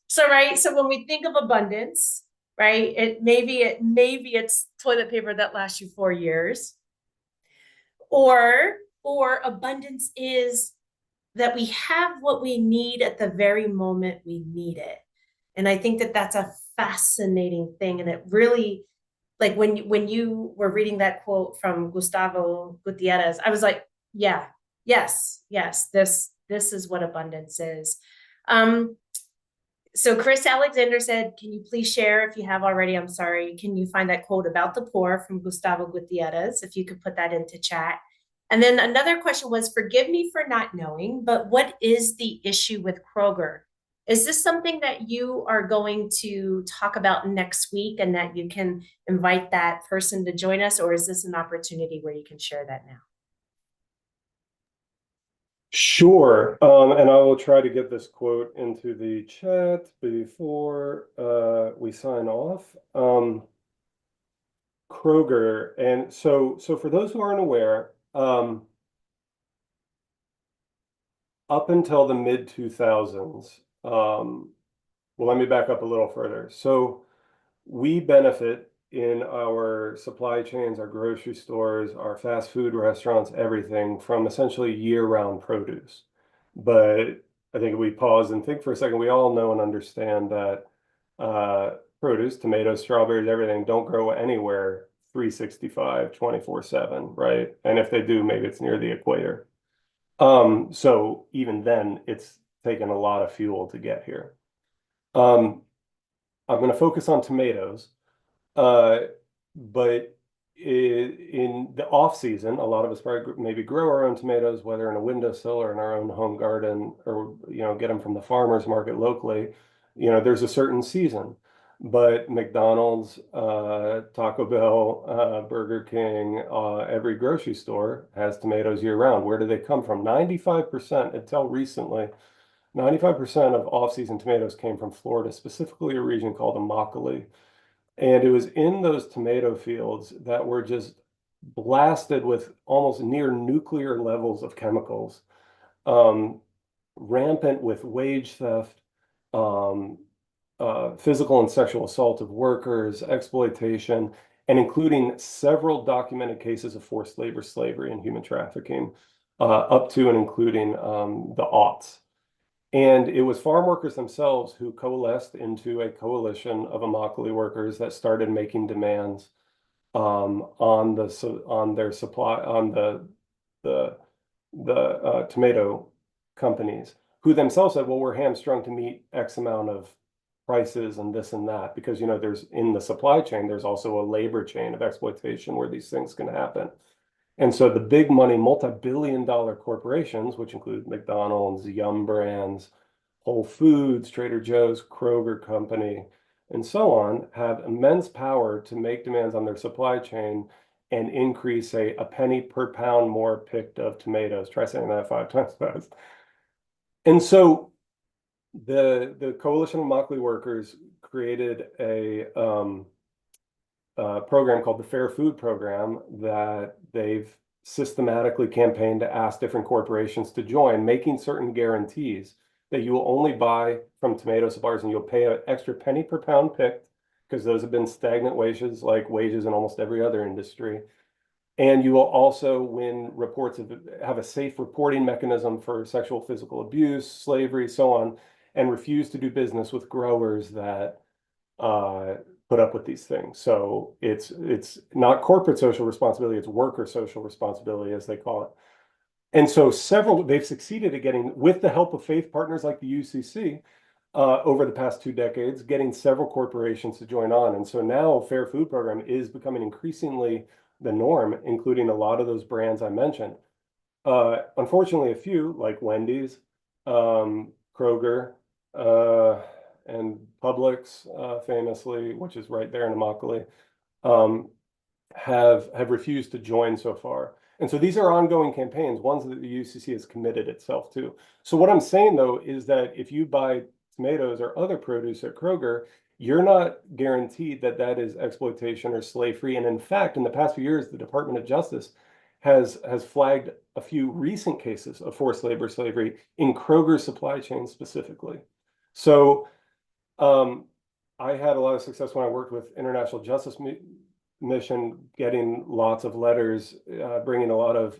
So, right. So when we think of abundance, right, maybe it's toilet paper that lasts you 4 years, or abundance is that we have what we need at the very moment we need it. And I think that that's a fascinating thing. And it really, like when you were reading that quote from Gustavo Gutierrez, I was like, yeah, yes, this is what abundance is. So Chris Alexander said, can you please share, if you have already, I'm sorry, can you find that quote about the poor from Gustavo Gutierrez, if you could put that into chat. And then another question was, forgive me for not knowing, but what is the issue with Kroger? Is this something that you are going to talk about next week and that you can invite that person to join us, or is this an opportunity where you can share that now? Sure. And I will try to get this quote into the chat before we sign off. Kroger, and so for those who aren't aware, up until the mid 2000s, well, let me back up a little further. So we benefit in our supply chains, our grocery stores, our fast food restaurants, everything from essentially year-round produce. But I think if we pause and think for a second, we all know and understand that produce, tomatoes, strawberries, everything don't grow anywhere 365, 24/7, right? And if they do, maybe it's near the equator. So even then, it's taken a lot of fuel to get here. I'm going to focus on tomatoes. But in the off season, a lot of us probably maybe grow our own tomatoes, whether in a windowsill or in our own home garden, or get them from the farmers market locally. There's a certain season, but McDonald's, Taco Bell, Burger King, every grocery store has tomatoes year round. Where do they come from? 95% until recently. 95% of off-season tomatoes came from Florida, specifically a region called Immokalee. And it was in those tomato fields that were just blasted with almost near nuclear levels of chemicals, rampant with wage theft, physical and sexual assault of workers, exploitation, and including several documented cases of forced labor, slavery, and human trafficking, up to and including the aughts. And it was farm workers themselves who coalesced into a coalition of Immokalee workers that started making demands on their supply on the tomato companies, who themselves said, well, we're hamstrung to meet X amount of prices and this and that, because there's in the supply chain, there's also a labor chain of exploitation where these things can happen. And so the big money, multi-billion-dollar corporations, which include McDonald's, Yum Brands, Whole Foods, Trader Joe's, Kroger Company, and so on, have immense power to make demands on their supply chain and increase a penny per pound more picked of tomatoes. Try saying that 5 times fast. And so the Coalition of Immokalee Workers created a program called the Fair Food Program that they've systematically campaigned to ask different corporations to join, making certain guarantees that you will only buy from tomato suppliers and you'll pay an extra penny per pound picked, because those have been stagnant wages, like wages in almost every other industry. And you will also, when reports have a safe reporting mechanism for sexual, physical abuse, slavery, so on, and refuse to do business with growers that put up with these things. So it's not corporate social responsibility, it's worker social responsibility, as they call it. And so they've succeeded at getting, with the help of faith partners like the UCC, over the past 2 decades, getting several corporations to join on. And so now Fair Food Program is becoming increasingly the norm, including a lot of those brands I mentioned. Unfortunately, a few, like Wendy's, Kroger, and Publix, famously, which is right there in Immokalee, um, have refused to join so far. And so these are ongoing campaigns, ones that the UCC has committed itself to. So what I'm saying though is that if you buy tomatoes or other produce at Kroger, you're not guaranteed that that is exploitation or slave free. And in fact, in the past few years, the Department of Justice has flagged a few recent cases of forced labor slavery in Kroger's supply chain specifically. So um, I had a lot of success when I worked with International Justice Mission, getting lots of letters, bringing a lot of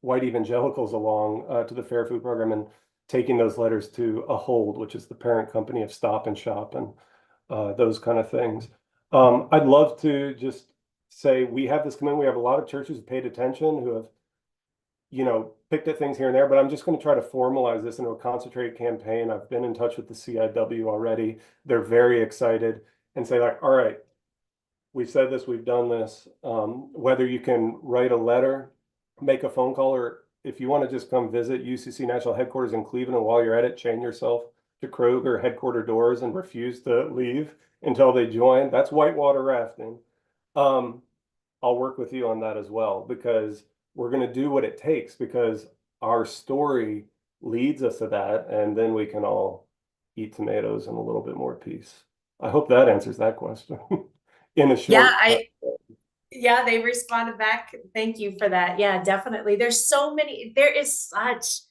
white evangelicals along to the Fair Food Program and taking those letters to Ahold, which is the parent company of Stop and Shop and those kind of things. I'd love to just say we have this commitment. We have a lot of churches who paid attention, who have picked at things here and there, but I'm just going to try to formalize this into a concentrated campaign. I've been in touch with the CIW already. They're very excited and say like, all right, we've said this, we've done this. Whether you can write a letter, make a phone call, or if you want to just come visit UCC National Headquarters in Cleveland, and while you're at it, chain yourself to Kroger headquarter doors and refuse to leave until they join. That's whitewater rafting. Um, I'll work with you on that as well because we're going to do what it takes because our story leads us to that, and then we can all eat tomatoes in a little bit more peace. I hope that answers that question in a Yeah, short. yeah, they responded back. Thank you for that. Yeah, definitely. There is such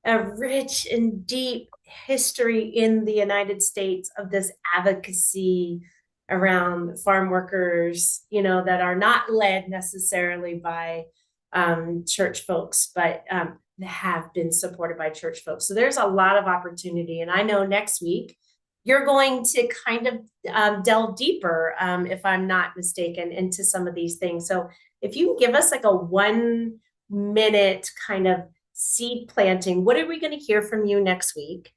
a rich and deep history in the United States of this advocacy around farm workers, that are not led necessarily by church folks, but have been supported by church folks. So there's a lot of opportunity. And I know next week you're going to kind of delve deeper, if I'm not mistaken, into some of these things. So if you give us like a 1 minute kind of seed planting, what are we going to hear from you next week?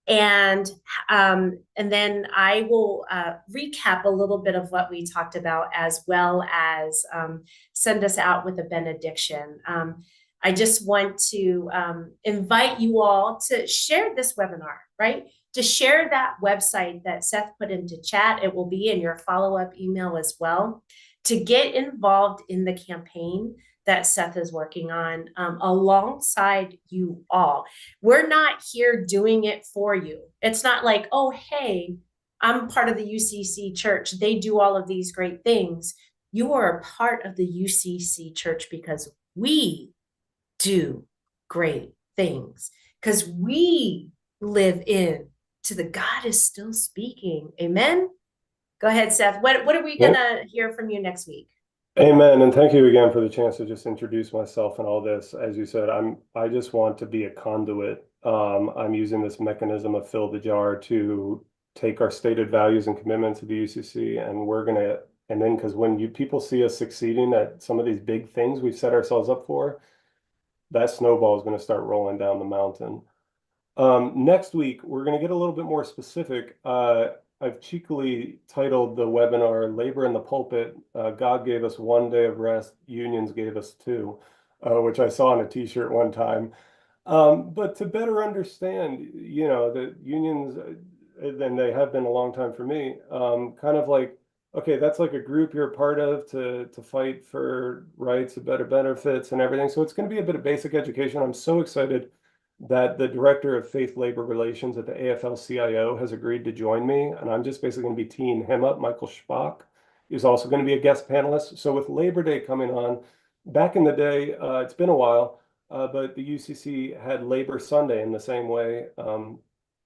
And then I will recap a little bit of what we talked about, as well as send us out with a benediction. I just want to invite you all to share this webinar, right? To share that website that Seth put into chat. It will be in your follow-up email as well. To get involved in the campaign that Seth is working on alongside you all. We're not here doing it for you. It's not like, oh, hey, I'm part of the UCC church. They do all of these great things. You are a part of the UCC church because we do great things, because we live in to the God is still speaking. Amen. Go ahead, Seth. What are we Yeah. gonna hear from you next week? Amen. And thank you again for the chance to just introduce myself and all this. As you said, I just want to be a conduit. I'm using this mechanism of fill the jar to take our stated values and commitments to the UCC, and and then because when you people see us succeeding at some of these big things we've set ourselves up for, that snowball is going to start rolling down the mountain. Next week, we're going to get a little bit more specific. I've cheekily titled the webinar Labor in the Pulpit. God gave us 1 day of rest, unions gave us two, which I saw on a t-shirt one time. But to better understand, the unions, and they have been a long time for me, kind of like, okay, that's like a group you're a part of to fight for rights, better benefits and everything. So it's going to be a bit of basic education. I'm so excited that the director of faith labor relations at the AFL-CIO has agreed to join me, and I'm just basically going to be teeing him up. Michael Schbach is also going to be a guest panelist. So with Labor Day coming on, back in the day, it's been a while, but the UCC had Labor Sunday in the same way.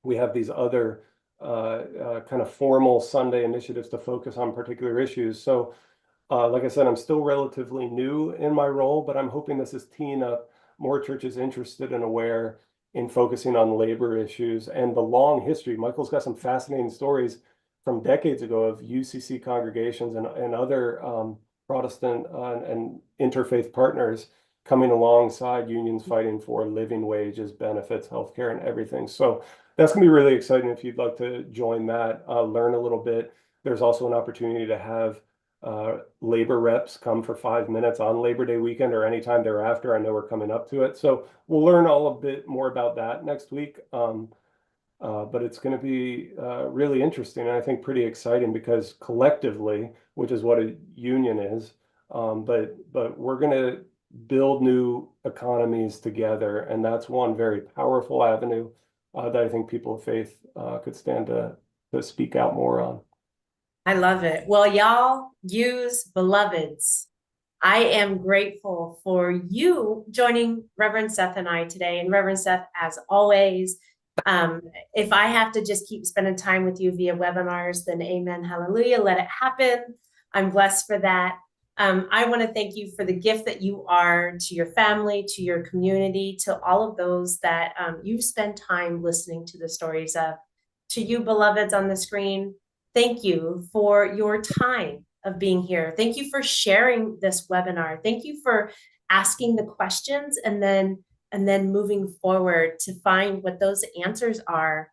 We have these other kind of formal Sunday initiatives to focus on particular issues. So like I said, I'm still relatively new in my role, but I'm hoping this is teeing up more churches interested and aware in focusing on labor issues and the long history. Michael's got some fascinating stories from decades ago of UCC congregations and other Protestant and interfaith partners coming alongside unions fighting for living wages, benefits, healthcare, and everything. So that's going to be really exciting if you'd like to join that, learn a little bit. There's also an opportunity to have labor reps come for 5 minutes on Labor Day weekend or anytime thereafter. I know we're coming up to it. So we'll learn all a bit more about that next week. But it's going to be really interesting and I think pretty exciting because collectively, which is what a union is, but we're going to build new economies together, and that's one very powerful avenue that I think people of faith could stand to speak out more on. I love it. Well, y'all use beloveds. I am grateful for you joining Reverend Seth and I today. And Reverend Seth, as always, um, if I have to just keep spending time with you via webinars, then amen, hallelujah, let it happen. I'm blessed for that. I want to thank you for the gift that you are to your family, to your community, to all of those that you spend time listening to the stories of. To you, beloveds on the screen, thank you for your time of being here. Thank you for sharing this webinar. Thank you for asking the questions and then moving forward to find what those answers are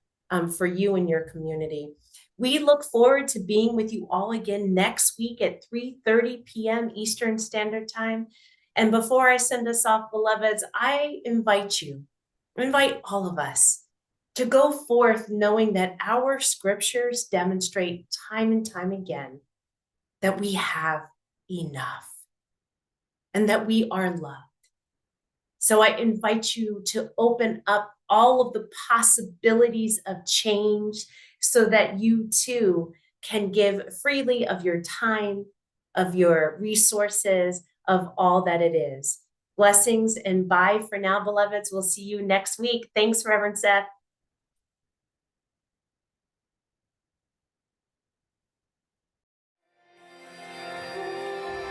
for you and your community. We look forward to being with you all again next week at 3:30 p.m. Eastern Standard Time. And before I send us off, beloveds, I invite all of us to go forth knowing that our scriptures demonstrate time and time again that we have enough and that we are loved. So I invite you to open up all of the possibilities of change so that you too can give freely of your time, of your resources, of all that it is. Blessings and bye for now, beloveds. We'll see you next week. Thanks, Reverend Seth.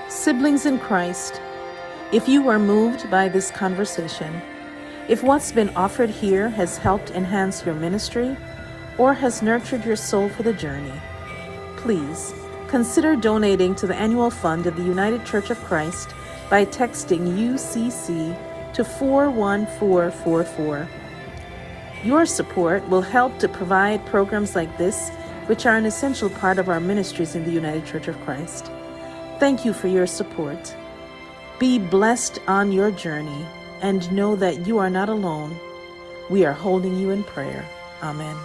Siblings in Christ, if you are moved by this conversation, if what's been offered here has helped enhance your ministry or has nurtured your soul for the journey, please consider donating to the annual fund of the United Church of Christ by texting UCC to 41444. Your support will help to provide programs like this, which are an essential part of our ministries in the United Church of Christ. Thank you for your support. Be blessed on your journey and know that you are not alone. We are holding you in prayer. Amen.